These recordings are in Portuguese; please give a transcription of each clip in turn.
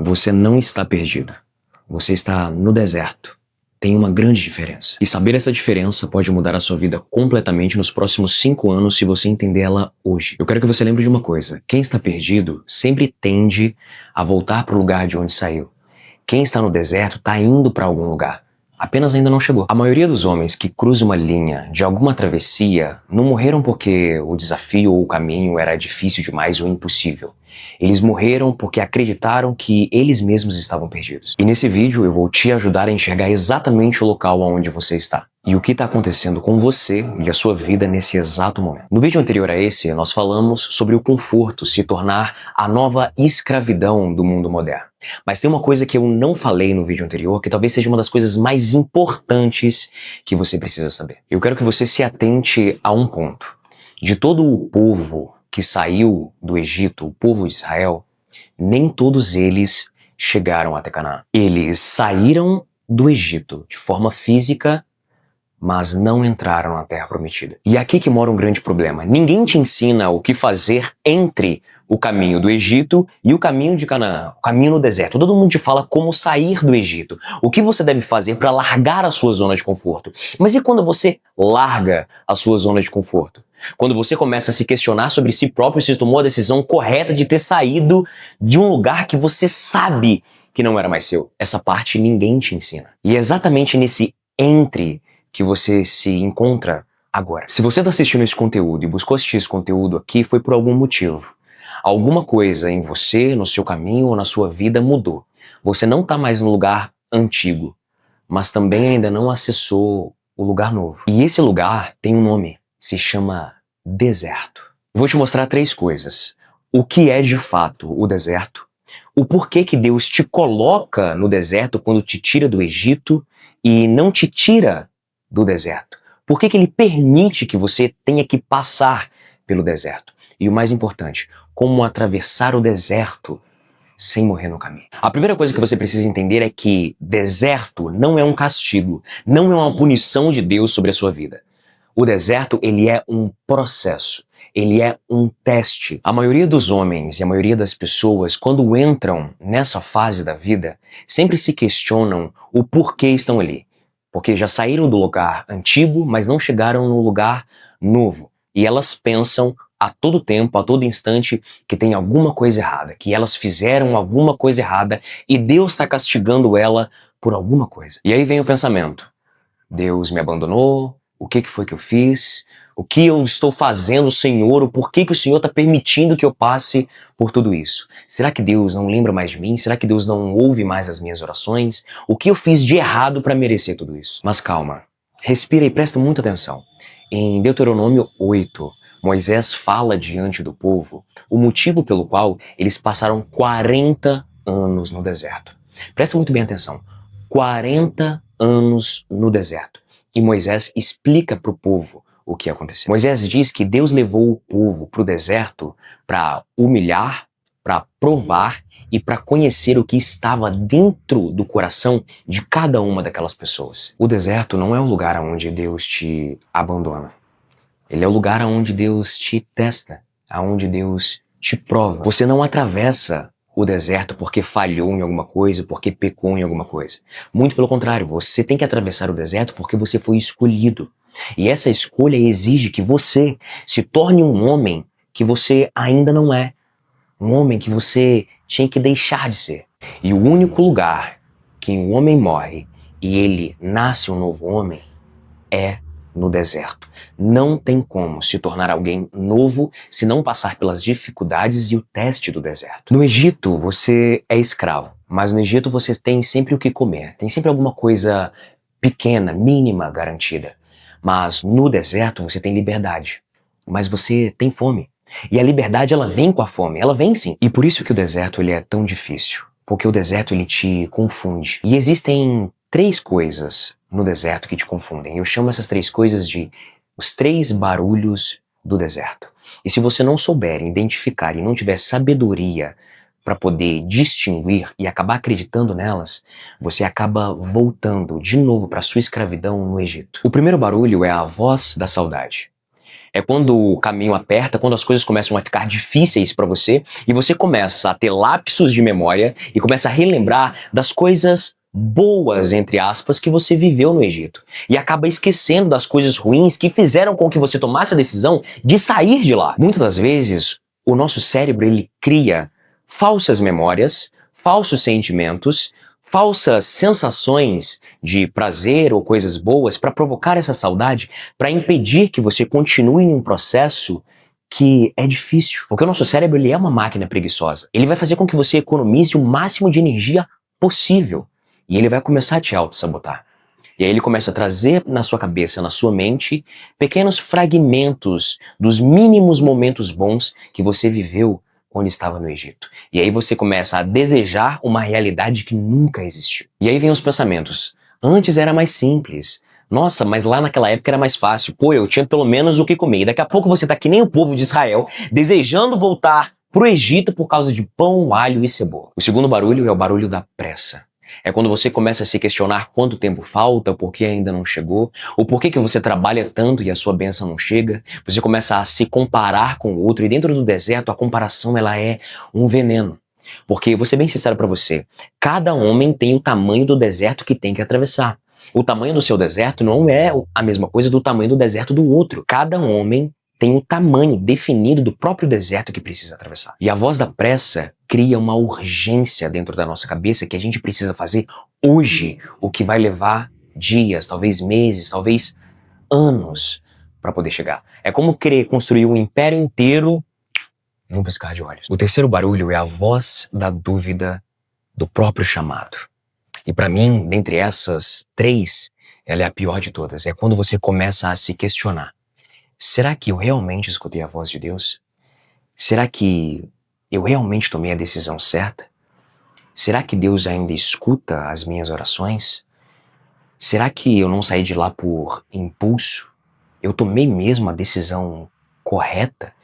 Você não está perdido. Você está no deserto. Tem uma grande diferença. E saber essa diferença pode mudar a sua vida completamente nos próximos 5 anos se você entender ela hoje. Eu quero que você lembre de uma coisa. Quem está perdido sempre tende a voltar para o lugar de onde saiu. Quem está no deserto está indo para algum lugar. Apenas ainda não chegou. A maioria dos homens que cruzam uma linha de alguma travessia não morreram porque o desafio ou o caminho era difícil demais ou impossível. Eles morreram porque acreditaram que eles mesmos estavam perdidos. E nesse vídeo eu vou te ajudar a enxergar exatamente o local onde você está. E o que está acontecendo com você e a sua vida nesse exato momento. No vídeo anterior a esse, nós falamos sobre o conforto se tornar a nova escravidão do mundo moderno. Mas tem uma coisa que eu não falei no vídeo anterior, que talvez seja uma das coisas mais importantes que você precisa saber. Eu quero que você se atente a um ponto. De todo o povo que saiu do Egito, o povo de Israel, nem todos eles chegaram até Canaã. Eles saíram do Egito de forma física, mas não entraram na Terra Prometida. E é aqui que mora um grande problema. Ninguém te ensina o que fazer entre o caminho do Egito e o caminho de Canaã, o caminho no deserto. Todo mundo te fala como sair do Egito, o que você deve fazer para largar a sua zona de conforto. Mas e quando você larga a sua zona de conforto? Quando você começa a se questionar sobre si próprio se tomou a decisão correta de ter saído de um lugar que você sabe que não era mais seu. Essa parte ninguém te ensina. E é exatamente nesse entre que você se encontra agora. Se você está assistindo esse conteúdo e buscou assistir esse conteúdo aqui, foi por algum motivo. Alguma coisa em você, no seu caminho ou na sua vida mudou. Você não está mais no lugar antigo, mas também ainda não acessou o lugar novo. E esse lugar tem um nome, se chama deserto. Vou te mostrar 3 coisas. O que é de fato o deserto, o porquê que Deus te coloca no deserto quando te tira do Egito e não te tira do deserto. Por que Ele permite que você tenha que passar pelo deserto? E o mais importante, como atravessar o deserto sem morrer no caminho. A primeira coisa que você precisa entender é que deserto não é um castigo, não é uma punição de Deus sobre a sua vida. O deserto, ele é um processo, ele é um teste. A maioria dos homens e a maioria das pessoas, quando entram nessa fase da vida, sempre se questionam o porquê estão ali. Porque já saíram do lugar antigo, mas não chegaram no lugar novo. E elas pensam a todo tempo, a todo instante, que tem alguma coisa errada, que elas fizeram alguma coisa errada e Deus está castigando ela por alguma coisa. E aí vem o pensamento: Deus me abandonou, o que foi que eu fiz? O que eu estou fazendo, Senhor? O porquê que o Senhor está permitindo que eu passe por tudo isso? Será que Deus não lembra mais de mim? Será que Deus não ouve mais as minhas orações? O que eu fiz de errado para merecer tudo isso? Mas calma, respira e presta muita atenção. Em Deuteronômio 8, Moisés fala diante do povo o motivo pelo qual eles passaram 40 anos no deserto. Presta muito bem atenção. 40 anos no deserto. E Moisés explica para o povo o que aconteceu. Moisés diz que Deus levou o povo para o deserto para humilhar, para provar e para conhecer o que estava dentro do coração de cada uma daquelas pessoas. O deserto não é um lugar onde Deus te abandona. Ele é o lugar onde Deus te testa, onde Deus te prova. Você não atravessa o deserto porque falhou em alguma coisa, porque pecou em alguma coisa. Muito pelo contrário, você tem que atravessar o deserto porque você foi escolhido. E essa escolha exige que você se torne um homem que você ainda não é. Um homem que você tinha que deixar de ser. E o único lugar que um homem morre e ele nasce um novo homem é no deserto. Não tem como se tornar alguém novo se não passar pelas dificuldades e o teste do deserto. No Egito, você é escravo, mas no Egito você tem sempre o que comer, tem sempre alguma coisa pequena, mínima, garantida. Mas no deserto você tem liberdade, mas você tem fome. E a liberdade, ela vem com a fome, ela vem sim. E por isso que o deserto ele é tão difícil, porque o deserto ele te confunde. E existem 3 coisas no deserto que te confundem. Eu chamo essas 3 coisas de os 3 barulhos do deserto. E se você não souber identificar e não tiver sabedoria para poder distinguir e acabar acreditando nelas, você acaba voltando de novo para sua escravidão no Egito. O primeiro barulho é a voz da saudade. É quando o caminho aperta, quando as coisas começam a ficar difíceis para você e você começa a ter lapsos de memória e começa a relembrar das coisas boas, entre aspas, que você viveu no Egito. E acaba esquecendo das coisas ruins que fizeram com que você tomasse a decisão de sair de lá. Muitas das vezes, o nosso cérebro ele cria falsas memórias, falsos sentimentos, falsas sensações de prazer ou coisas boas para provocar essa saudade, para impedir que você continue em um processo que é difícil. Porque o nosso cérebro ele é uma máquina preguiçosa. Ele vai fazer com que você economize o máximo de energia possível. E ele vai começar a te auto-sabotar. E aí ele começa a trazer na sua cabeça, na sua mente, pequenos fragmentos dos mínimos momentos bons que você viveu quando estava no Egito. E aí você começa a desejar uma realidade que nunca existiu. E aí vem os pensamentos. Antes era mais simples. Nossa, mas lá naquela época era mais fácil. Pô, eu tinha pelo menos o que comer. E daqui a pouco você tá que nem o povo de Israel, desejando voltar pro Egito por causa de pão, alho e cebola. O segundo barulho é o barulho da pressa. É quando você começa a se questionar quanto tempo falta, por que ainda não chegou, ou por que você trabalha tanto e a sua bênção não chega. Você começa a se comparar com o outro e dentro do deserto a comparação ela é um veneno. Porque, vou ser bem sincero pra você, cada homem tem o tamanho do deserto que tem que atravessar. O tamanho do seu deserto não é a mesma coisa do tamanho do deserto do outro. Cada homem tem o tamanho definido do próprio deserto que precisa atravessar. E a voz da pressa cria uma urgência dentro da nossa cabeça que a gente precisa fazer hoje, o que vai levar dias, talvez meses, talvez anos para poder chegar. É como querer construir um império inteiro num piscar de olhos. O terceiro barulho é a voz da dúvida do próprio chamado. E para mim, dentre essas três, ela é a pior de todas. É quando você começa a se questionar. Será que eu realmente escutei a voz de Deus? Será que eu realmente tomei a decisão certa? Será que Deus ainda escuta as minhas orações? Será que eu não saí de lá por impulso? Eu tomei mesmo a decisão correta?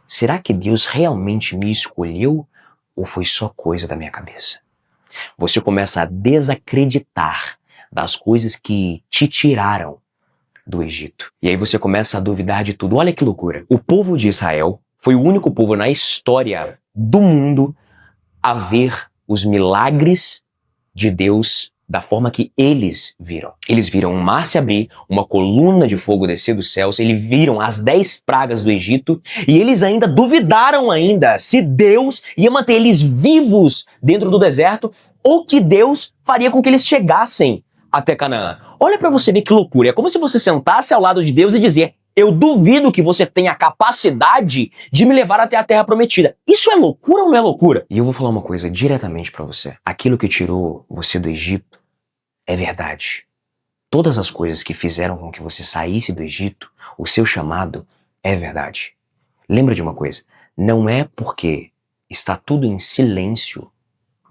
Será que Deus realmente me escolheu ou foi só coisa da minha cabeça? Você começa a desacreditar das coisas que te tiraram do Egito. E aí você começa a duvidar de tudo. Olha que loucura. O povo de Israel foi o único povo na história do mundo a ver os milagres de Deus da forma que eles viram. Eles viram um mar se abrir, uma coluna de fogo descer dos céus, eles viram as 10 pragas do Egito e eles ainda duvidaram se Deus ia manter eles vivos dentro do deserto ou que Deus faria com que eles chegassem até Canaã. Olha pra você ver que loucura. É como se você sentasse ao lado de Deus e dizer: eu duvido que você tenha a capacidade de me levar até a terra prometida. Isso é loucura ou não é loucura? E eu vou falar uma coisa diretamente pra você. Aquilo que tirou você do Egito é verdade. Todas as coisas que fizeram com que você saísse do Egito, o seu chamado é verdade. Lembra de uma coisa, não é porque está tudo em silêncio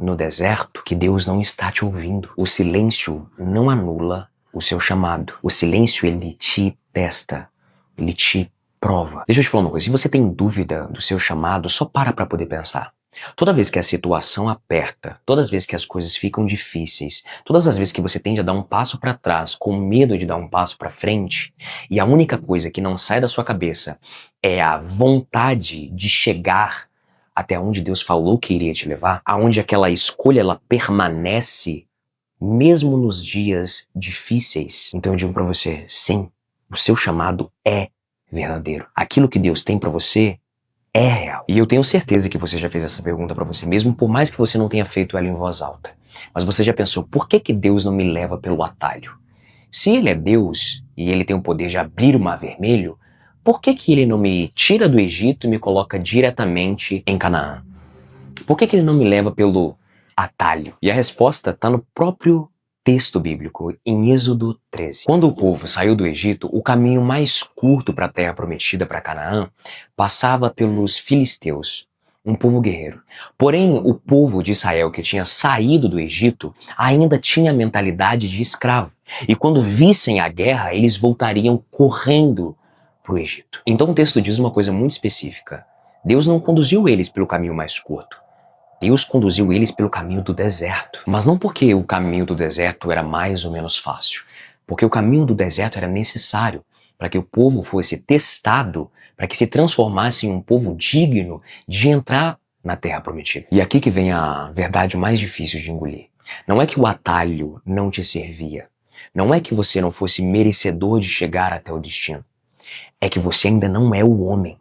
no deserto que Deus não está te ouvindo. O silêncio não anula o seu chamado. O silêncio, ele te testa, ele te prova. Deixa eu te falar uma coisa, se você tem dúvida do seu chamado, só para poder pensar. Toda vez que a situação aperta, todas as vezes que as coisas ficam difíceis, todas as vezes que você tende a dar um passo para trás com medo de dar um passo para frente, e a única coisa que não sai da sua cabeça é a vontade de chegar até onde Deus falou que iria te levar, aonde aquela escolha ela permanece mesmo nos dias difíceis. Então eu digo pra você, sim, o seu chamado é verdadeiro. Aquilo que Deus tem pra você é real. E eu tenho certeza que você já fez essa pergunta pra você mesmo, por mais que você não tenha feito ela em voz alta. Mas você já pensou, por que Deus não me leva pelo atalho? Se Ele é Deus e Ele tem o poder de abrir o mar vermelho, por que Ele não me tira do Egito e me coloca diretamente em Canaã? Por que Ele não me leva pelo atalho? E a resposta está no próprio texto bíblico, em Êxodo 13. Quando o povo saiu do Egito, o caminho mais curto para a terra prometida, para Canaã, passava pelos filisteus, um povo guerreiro. Porém, o povo de Israel que tinha saído do Egito ainda tinha a mentalidade de escravo. E quando vissem a guerra, eles voltariam correndo para o Egito. Então o texto diz uma coisa muito específica. Deus não conduziu eles pelo caminho mais curto. Deus conduziu eles pelo caminho do deserto. Mas não porque o caminho do deserto era mais ou menos fácil. Porque o caminho do deserto era necessário para que o povo fosse testado para que se transformasse em um povo digno de entrar na Terra Prometida. E aqui que vem a verdade mais difícil de engolir. Não é que o atalho não te servia. Não é que você não fosse merecedor de chegar até o destino. É que você ainda não é o homem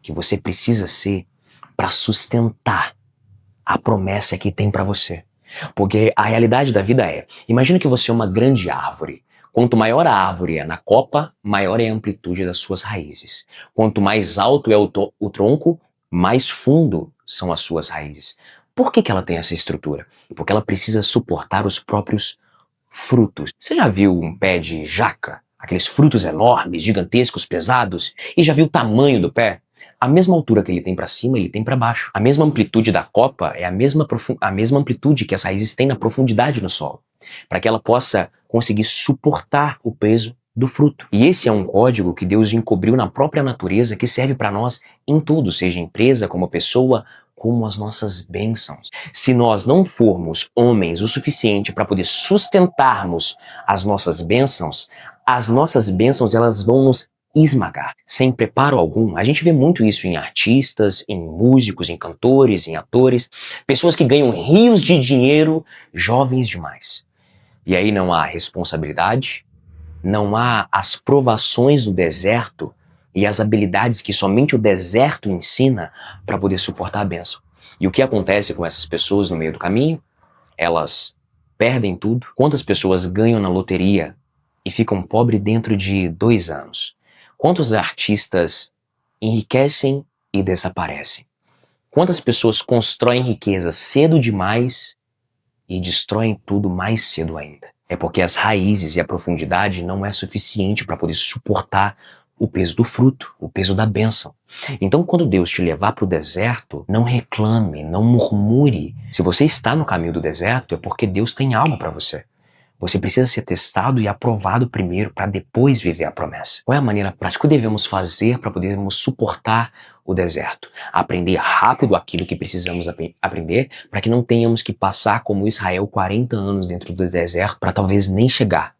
que você precisa ser para sustentar a promessa que tem para você. Porque a realidade da vida é, imagina que você é uma grande árvore. Quanto maior a árvore é na copa, maior é a amplitude das suas raízes. Quanto mais alto é o tronco, mais fundo são as suas raízes. Por que ela tem essa estrutura? Porque ela precisa suportar os próprios frutos. Você já viu um pé de jaca? Aqueles frutos enormes, gigantescos, pesados? E já viu o tamanho do pé? A mesma altura que ele tem para cima, ele tem para baixo. A mesma amplitude da copa é a mesma amplitude que as raízes têm na profundidade no solo, para que ela possa conseguir suportar o peso do fruto. E esse é um código que Deus encobriu na própria natureza que serve para nós em tudo, seja empresa, como pessoa, como as nossas bênçãos. Se nós não formos homens o suficiente para poder sustentarmos as nossas bênçãos elas vão nos esmagar. Sem preparo algum, a gente vê muito isso em artistas, em músicos, em cantores, em atores, pessoas que ganham rios de dinheiro, jovens demais. E aí não há responsabilidade, não há as provações do deserto e as habilidades que somente o deserto ensina para poder suportar a bênção. E o que acontece com essas pessoas no meio do caminho? Elas perdem tudo. Quantas pessoas ganham na loteria e ficam pobres dentro de 2 anos? Quantos artistas enriquecem e desaparecem? Quantas pessoas constroem riqueza cedo demais e destroem tudo mais cedo ainda? É porque as raízes e a profundidade não é suficiente para poder suportar o peso do fruto, o peso da bênção. Então, quando Deus te levar para o deserto, não reclame, não murmure. Se você está no caminho do deserto, é porque Deus tem algo para você. Você precisa ser testado e aprovado primeiro para depois viver a promessa. Qual é a maneira prática que devemos fazer para podermos suportar o deserto? Aprender rápido aquilo que precisamos aprender para que não tenhamos que passar como Israel 40 anos dentro do deserto para talvez nem chegar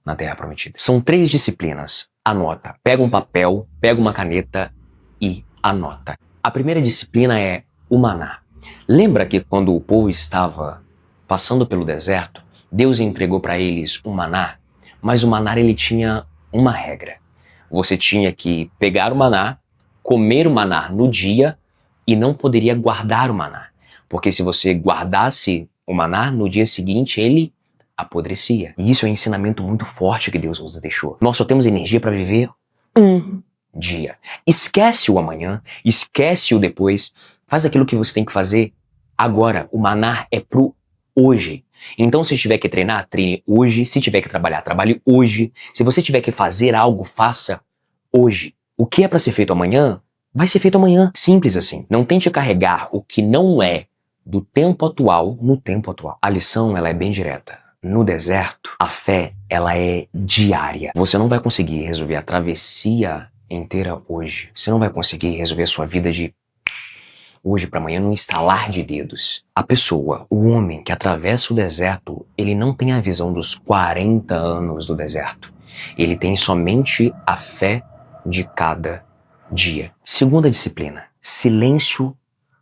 na Terra Prometida. São 3 disciplinas. Anota. Pega um papel, pega uma caneta e anota. A primeira disciplina é o maná. Lembra que quando o povo estava passando pelo deserto, Deus entregou para eles um maná, mas o maná ele tinha uma regra. Você tinha que pegar o maná, comer o maná no dia e não poderia guardar o maná. Porque se você guardasse o maná, no dia seguinte ele apodrecia. E isso é um ensinamento muito forte que Deus nos deixou. Nós só temos energia para viver um dia. Esquece o amanhã, esquece o depois, faz aquilo que você tem que fazer agora. O maná é pro hoje. Então, se tiver que treinar, treine hoje. Se tiver que trabalhar, trabalhe hoje. Se você tiver que fazer algo, faça hoje. O que é para ser feito amanhã, vai ser feito amanhã. Simples assim. Não tente carregar o que não é do tempo atual no tempo atual. A lição, ela é bem direta. No deserto, a fé, ela é diária. Você não vai conseguir resolver a travessia inteira hoje. Você não vai conseguir resolver a sua vida de hoje para amanhã num estalar de dedos. A pessoa, o homem que atravessa o deserto, ele não tem a visão dos 40 anos do deserto. Ele tem somente a fé de cada dia. Segunda disciplina, silêncio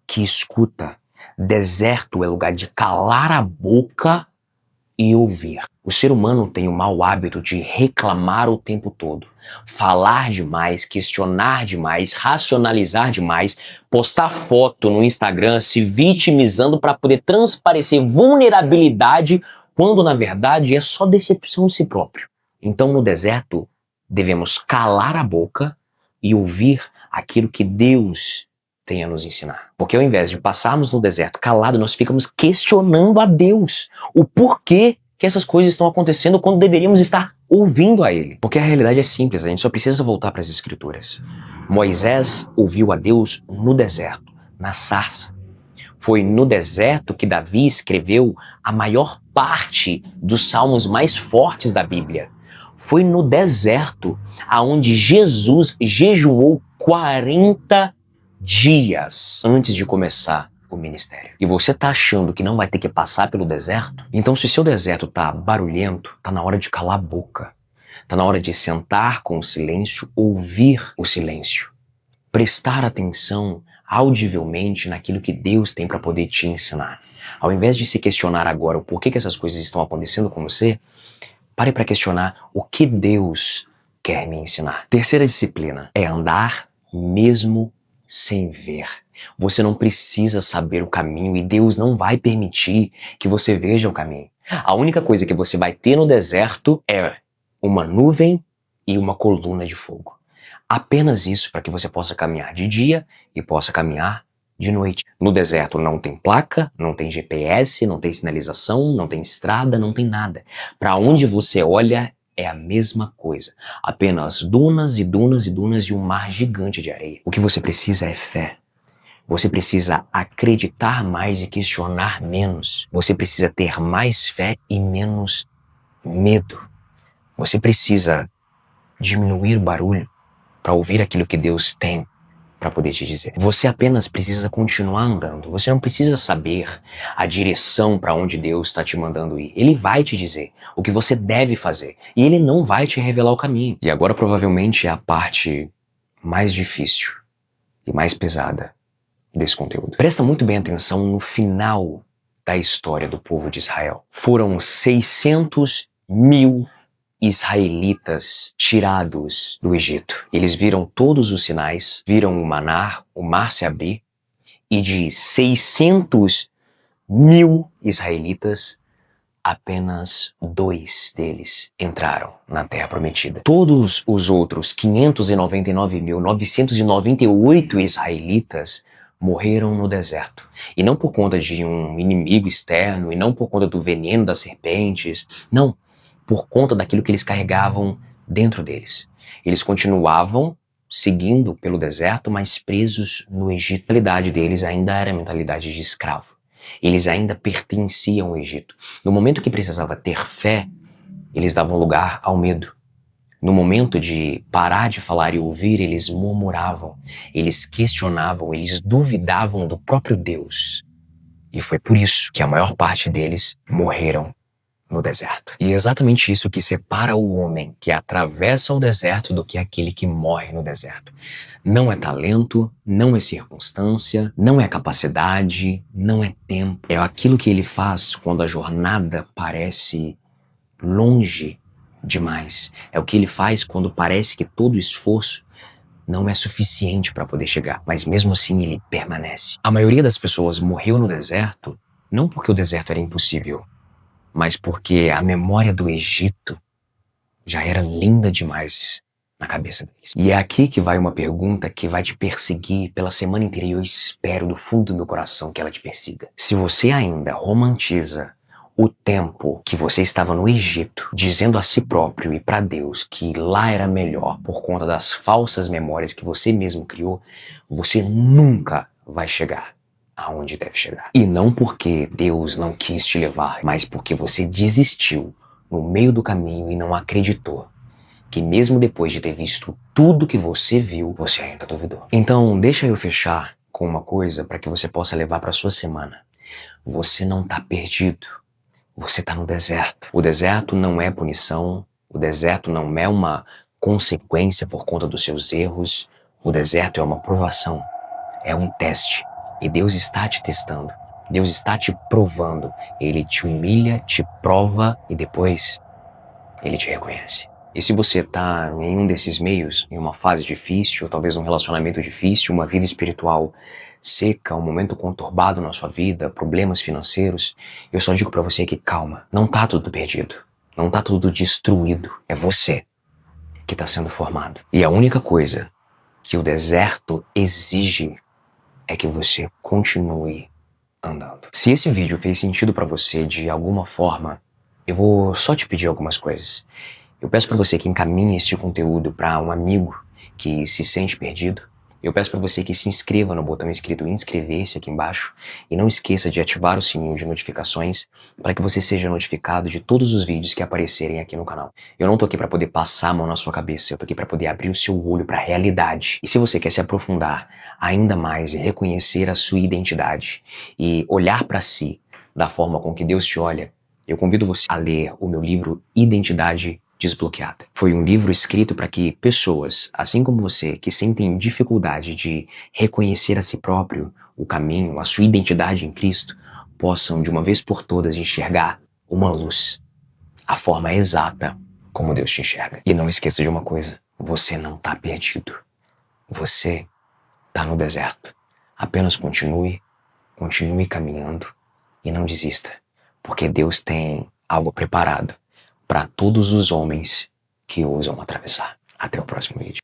que escuta. Deserto é lugar de calar a boca e ouvir. O ser humano tem o mau hábito de reclamar o tempo todo, falar demais, questionar demais, racionalizar demais, postar foto no Instagram se vitimizando para poder transparecer vulnerabilidade, quando na verdade é só decepção de si próprio. Então no deserto devemos calar a boca e ouvir aquilo que Deus tem a nos ensinar. Porque ao invés de passarmos no deserto calado, nós ficamos questionando a Deus o porquê que essas coisas estão acontecendo quando deveríamos estar ouvindo a Ele. Porque a realidade é simples, a gente só precisa voltar para as Escrituras. Moisés ouviu a Deus no deserto, na sarça. Foi no deserto que Davi escreveu a maior parte dos salmos mais fortes da Bíblia. Foi no deserto aonde Jesus jejuou 40 dias antes de começar o ministério. E você tá achando que não vai ter que passar pelo deserto? Então, se seu deserto tá barulhento, tá na hora de calar a boca. Tá na hora de sentar com o silêncio, ouvir o silêncio prestar atenção audivelmente naquilo que Deus tem para poder te ensinar. Ao invés de se questionar agora o porquê que essas coisas estão acontecendo com você, pare para questionar o que Deus quer me ensinar. Terceira disciplina é andar mesmo sem ver. Você não precisa saber o caminho e Deus não vai permitir que você veja o caminho. A única coisa que você vai ter no deserto é uma nuvem e uma coluna de fogo. Apenas isso para que você possa caminhar de dia e possa caminhar de noite. No deserto não tem placa, não tem GPS, não tem sinalização, não tem estrada, não tem nada. Para onde você olha é a mesma coisa. Apenas dunas e dunas e dunas e um mar gigante de areia. O que você precisa é fé. Você precisa acreditar mais e questionar menos. Você precisa ter mais fé e menos medo. Você precisa diminuir o barulho para ouvir aquilo que Deus tem para poder te dizer. Você apenas precisa continuar andando. Você não precisa saber a direção para onde Deus está te mandando ir. Ele vai te dizer o que você deve fazer e Ele não vai te revelar o caminho. E agora provavelmente é a parte mais difícil e mais pesada desse conteúdo. Presta muito bem atenção no final da história do povo de Israel. Foram 600.000 israelitas tirados do Egito. Eles viram todos os sinais, viram o maná, o mar se abrir, e de 600.000 israelitas, apenas 2 deles entraram na Terra Prometida. Todos os outros 599.998 israelitas morreram no deserto. E não por conta de um inimigo externo, e não por conta do veneno das serpentes, não. Por conta daquilo que eles carregavam dentro deles. Eles continuavam seguindo pelo deserto, mas presos no Egito. A mentalidade deles ainda era a mentalidade de escravo. Eles ainda pertenciam ao Egito. No momento que precisava ter fé, eles davam lugar ao medo. No momento de parar de falar e ouvir, eles murmuravam, eles questionavam, eles duvidavam do próprio Deus. E foi por isso que a maior parte deles morreram no deserto. E é exatamente isso que separa o homem que atravessa o deserto do que aquele que morre no deserto. Não é talento, não é circunstância, não é capacidade, não é tempo. É aquilo que ele faz quando a jornada parece longe demais. É o que ele faz quando parece que todo o esforço não é suficiente para poder chegar, mas mesmo assim ele permanece. A maioria das pessoas morreu no deserto não porque o deserto era impossível, mas porque a memória do Egito já era linda demais na cabeça deles. E é aqui que vai uma pergunta que vai te perseguir pela semana inteira, e eu espero do fundo do meu coração que ela te persiga. Se você ainda romantiza o tempo que você estava no Egito, dizendo a si próprio e para Deus que lá era melhor por conta das falsas memórias que você mesmo criou, você nunca vai chegar aonde deve chegar. E não porque Deus não quis te levar, mas porque você desistiu no meio do caminho e não acreditou que mesmo depois de ter visto tudo que você viu, você ainda duvidou. Então, deixa eu fechar com uma coisa para que você possa levar para sua semana. Você não tá perdido. Você tá no deserto. O deserto não é punição. O deserto não é uma consequência por conta dos seus erros. O deserto é uma provação. É um teste. E Deus está te testando. Deus está te provando. Ele te humilha, te prova e depois Ele te reconhece. E se você está em um desses meios, em uma fase difícil, ou talvez um relacionamento difícil, uma vida espiritual seca, um momento conturbado na sua vida, problemas financeiros, eu só digo para você que calma, não tá tudo perdido, não tá tudo destruído, é você que está sendo formado. E a única coisa que o deserto exige é que você continue andando. Se esse vídeo fez sentido para você de alguma forma, eu vou só te pedir algumas coisas. Eu peço para você que encaminhe este conteúdo para um amigo que se sente perdido. Eu peço para você que se inscreva no botão escrito inscrever-se aqui embaixo e não esqueça de ativar o sininho de notificações para que você seja notificado de todos os vídeos que aparecerem aqui no canal. Eu não tô aqui para poder passar a mão na sua cabeça, eu tô aqui para poder abrir o seu olho para a realidade. E se você quer se aprofundar ainda mais e reconhecer a sua identidade e olhar para si da forma com que Deus te olha, eu convido você a ler o meu livro Identidade desbloqueada. Foi um livro escrito para que pessoas, assim como você, que sentem dificuldade de reconhecer a si próprio, o caminho, a sua identidade em Cristo, possam de uma vez por todas enxergar uma luz, a forma exata como Deus te enxerga. E não esqueça de uma coisa, você não está perdido. Você está no deserto. Apenas continue caminhando e não desista, porque Deus tem algo preparado para todos os homens que ousam atravessar. Até o próximo vídeo.